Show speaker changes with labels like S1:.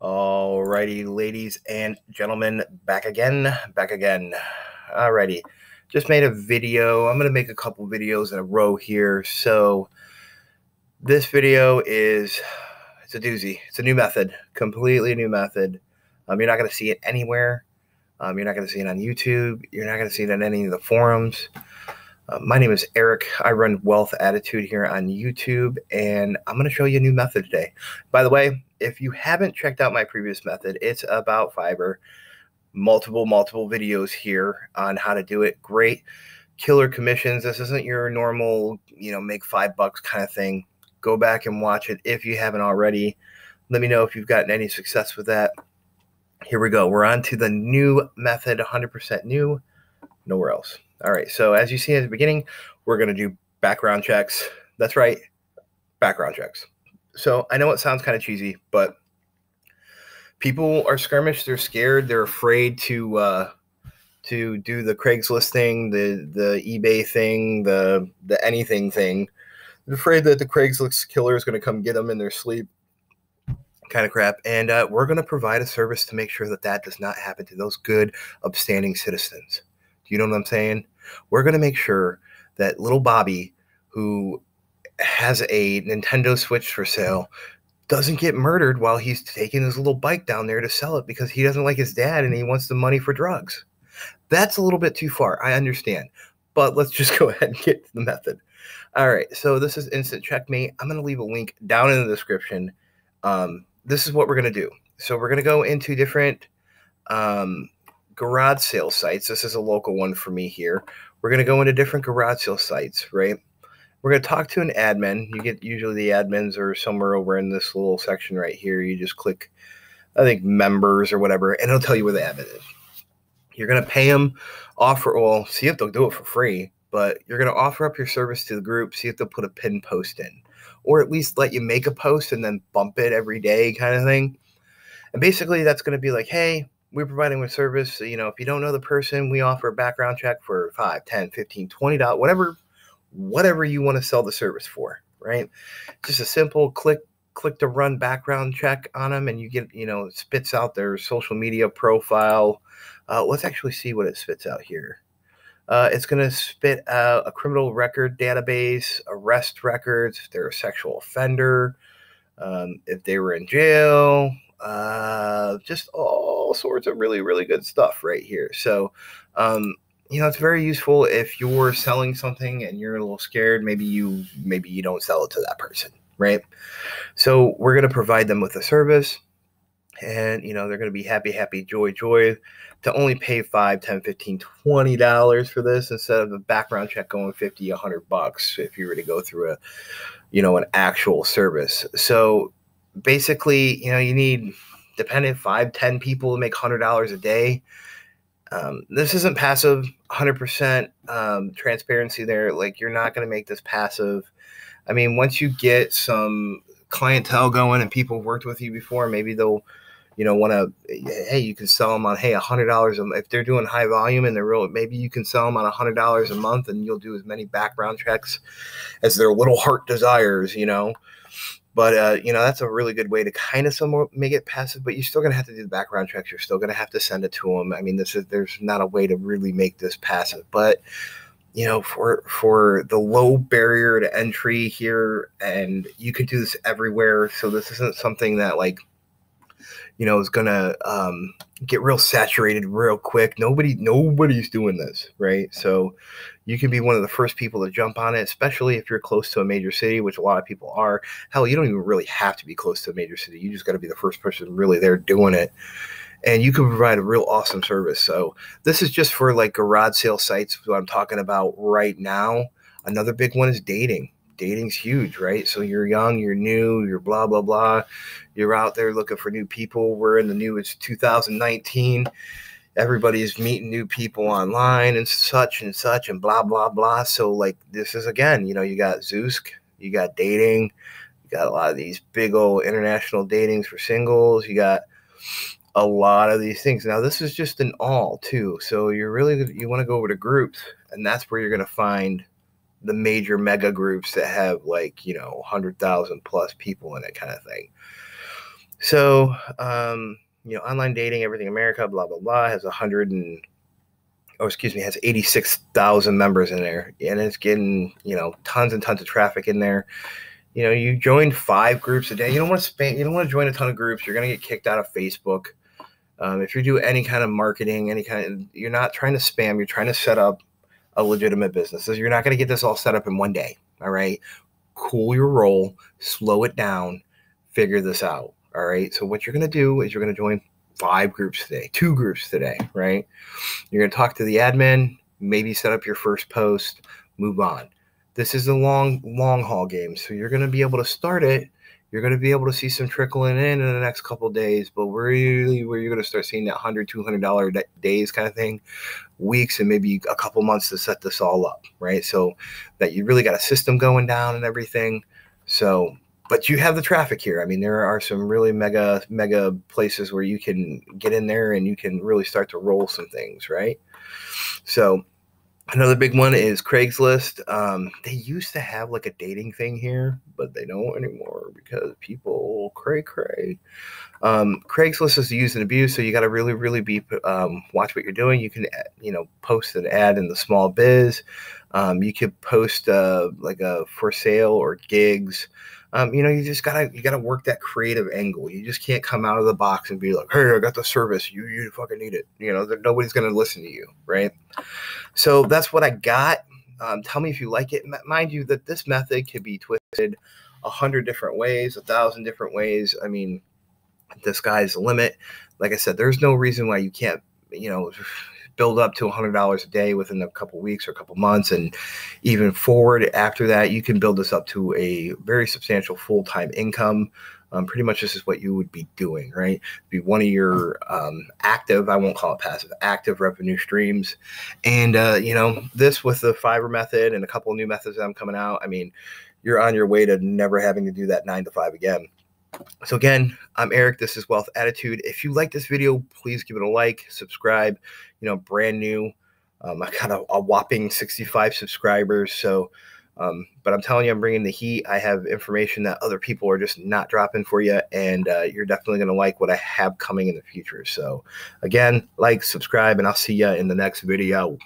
S1: Alrighty, ladies and gentlemen, back again, back again. Alrighty, just made a video. I'm gonna make a couple videos in a row here. So this video it's a doozy. It's a new method, completely new method. You're not gonna see it anywhere. You're not gonna see it on YouTube. You're not gonna see it on any of the forums. My name is Eric. I run Wealth Attitude here on YouTube, and I'm going to show you a new method today. By the way, if you haven't checked out my previous method, it's about Fiverr. Multiple videos here on how to do it. Great killer commissions. This isn't your normal, make $5 kind of thing. Go back and watch it if you haven't already. Let me know if you've gotten any success with that. Here we go. We're on to the new method, 100% new, nowhere else. All right, so as you see at the beginning, we're going to do background checks. That's right, background checks. So I know it sounds kind of cheesy, but people are skirmish. They're scared. They're afraid to do the Craigslist thing, the eBay thing, the anything thing. They're afraid that the Craigslist killer is going to come get them in their sleep, kind of crap. And we're going to provide a service to make sure that that does not happen to those good, upstanding citizens. Do you know what I'm saying? We're going to make sure that little Bobby, who has a Nintendo Switch for sale, doesn't get murdered while he's taking his little bike down there to sell it because he doesn't like his dad and he wants the money for drugs. That's a little bit too far. I understand. But let's just go ahead and get to the method. All right. So this is Instant Checkmate. I'm going to leave a link down in the description. This is what we're going to do. So we're going to go into different garage sale sites. This is a local one for me here. We're going to go into different garage sale sites, right? We're going to talk to an admin. You get usually the admins are somewhere over in this little section right here. You just click, I think, members or whatever, and it'll tell you where the admin is. You're going to pay them, see if they'll do it for free, but you're going to offer up your service to the group, see if they'll put a pin post in, or at least let you make a post and then bump it every day kind of thing. And basically that's going to be like, hey, we're providing a service. So, if you don't know the person, we offer a background check for $5, $10, $15, $20, whatever you want to sell the service for, right? Just a simple click to run background check on them, and you get, it spits out their social media profile. Let's actually see what it spits out here. It's going to spit out a criminal record database, arrest records, if they're a sexual offender, if they were in jail, just all sorts of really, really good stuff right here. So, it's very useful if you're selling something and you're a little scared. Maybe you don't sell it to that person, right? So we're going to provide them with a service, and they're going to be happy, joy to only pay $5, $10, $15, $20 for this instead of a background check going $50, $100 if you were to go through an actual service. So basically, you need, dependent 5, 10 people to make $100 a day. This isn't passive, 100% transparency there. Like, you're not going to make this passive. I mean, once you get some clientele going and people have worked with you before, maybe they'll, want to, hey, you can sell them on, hey, $100. If they're doing high volume and they're real, maybe you can sell them on $100 a month and you'll do as many background checks as their little heart desires, But, that's a really good way to kind of somewhat make it passive, but you're still going to have to do the background checks. You're still going to have to send it to them. I mean, there's not a way to really make this passive, but, for the low barrier to entry here, and you can do this everywhere. So this isn't something that is going to get real saturated real quick. Nobody's doing this, right? So you can be one of the first people to jump on it, especially if you're close to a major city, which a lot of people are. Hell, you don't even really have to be close to a major city. You just got to be the first person really there doing it. And you can provide a real awesome service. So this is just for garage sale sites, what I'm talking about right now. Another big one is dating. Dating's huge, right? So you're young, you're new, you're blah, blah, blah. You're out there looking for new people. It's 2019. Everybody's meeting new people online and such and blah, blah, blah. So this is, again, you got Zoosk, you got dating, you got a lot of these big old international datings for singles. You got a lot of these things. Now, this is just an all too. So you want to go over to groups, and that's where you're going to find the major mega groups that have 100,000 plus people in it kind of thing. So, online dating, everything America, blah, blah, blah, has 100 and, oh, excuse me, has 86,000 members in there. And it's getting, tons and tons of traffic in there. You join 5 groups a day. You don't want to spam. You don't want to join a ton of groups. You're going to get kicked out of Facebook. If you do any kind of marketing, you're not trying to spam. You're trying to set up a legitimate business. So you're not going to get this all set up in one day. All right. Cool your roll, slow it down, figure this out. All right. So what you're going to do is you're going to join 5 groups today, 2 groups today, right? You're going to talk to the admin, maybe set up your first post, move on. This is a long haul game. So you're going to be able to start it. You're going to be able to see some trickling in the next couple of days, but really where you're going to start seeing that $100, $200 days kind of thing, weeks and maybe a couple months to set this all up, right? So that you really got a system going down and everything. So, but you have the traffic here. I mean, there are some really mega places where you can get in there and you can really start to roll some things, right? So another big one is Craigslist. They used to have like a dating thing here, but they don't anymore because people cray. Craigslist is used and abused, so you got to really be watch what you're doing. You can post an ad in the small biz. You could post like a for sale or gigs. You gotta work that creative angle. You just can't come out of the box and be like, hey, I got the service. You fucking need it. Nobody's gonna listen to you, right? So that's what I got. Tell me if you like it. Mind you that this method can be twisted 100 different ways, 1,000 different ways. I mean, the sky's the limit. Like I said, there's no reason why you can't, build up to $100 a day within a couple weeks or a couple months, and even forward after that, you can build this up to a very substantial full-time income. Pretty much this is what you would be doing, right? Be one of your active, I won't call it passive, active revenue streams. And, this with the Fiverr method and a couple of new methods that I'm coming out, I mean, you're on your way to never having to do that 9 to 5 again. So again, I'm Eric. This is Wealth Attitude. If you like this video, please give it a like, subscribe. Brand new. I got a whopping 65 subscribers. So, but I'm telling you, I'm bringing the heat. I have information that other people are just not dropping for you, and you're definitely going to like what I have coming in the future. So again, like, subscribe, and I'll see you in the next video.